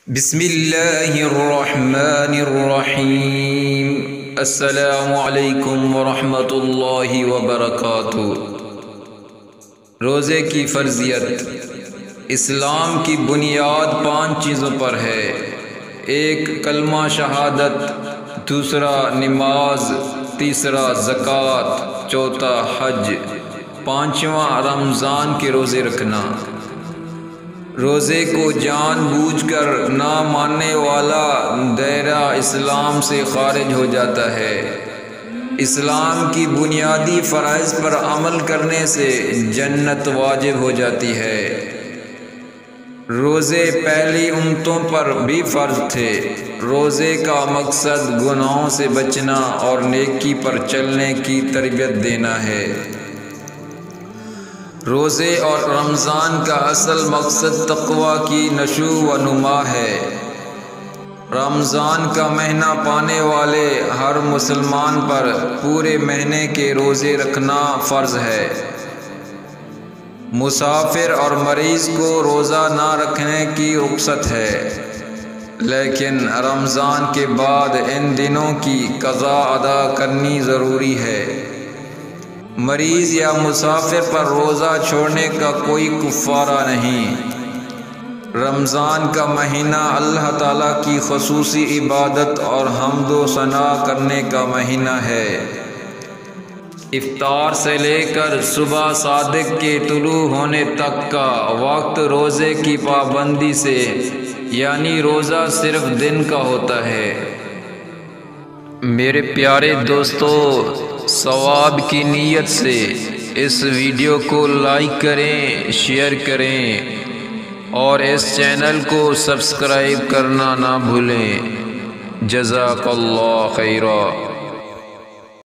بسم اللہ الرحمن الرحیم۔ السلام علیکم ورحمۃ اللہ وبرکاتہ۔ روزے کی فرضیت۔ اسلام کی بنیاد 5 چیزوں پر ہے۔ 1 کلمہ شہادت، دوسرا نماز، تیسرا زکوٰۃ، چوتھا حج، 5واں رمضان کے روزے رکھنا۔ روزے کو جان بوجھ کر نہ ماننے والا دائرہ اسلام سے خارج ہو جاتا ہے۔ اسلام کی بنیادی فرائض پر عمل کرنے سے جنت واجب ہو جاتی ہے۔ روزے پہلی امتوں پر بھی فرض تھے۔ روزے کا مقصد گناہوں سے بچنا اور نیکی پر چلنے کی تربیت دینا ہے۔ روزے اور رمضان کا اصل مقصد تقویٰ کی نشو و نما ہے۔ رمضان کا مہینہ پانے والے ہر مسلمان پر پورے مہینے کے روزے رکھنا فرض ہے۔ مسافر اور مریض کو روزہ نہ رکھنے کی رخصت ہے، لیکن رمضان کے بعد ان دنوں کی قضا ادا کرنی ضروری ہے۔ مریض یا مسافر پر روزہ چھوڑنے کا کوئی کفارہ نہیں۔ رمضان کا مہینہ اللہ تعالیٰ کی خصوصی عبادت اور حمد و ثنا کرنے کا مہینہ ہے۔ افطار سے لے کر صبح صادق کے طلوع ہونے تک کا وقت روزے کی پابندی سے، یعنی روزہ صرف دن کا ہوتا ہے۔ میرے پیارے دوستو، ثواب کی نیت سے اس ویڈیو کو لائک کریں، شیئر کریں اور اس چینل کو سبسکرائب کرنا نہ بھولیں۔ جزاک اللہ خیرا۔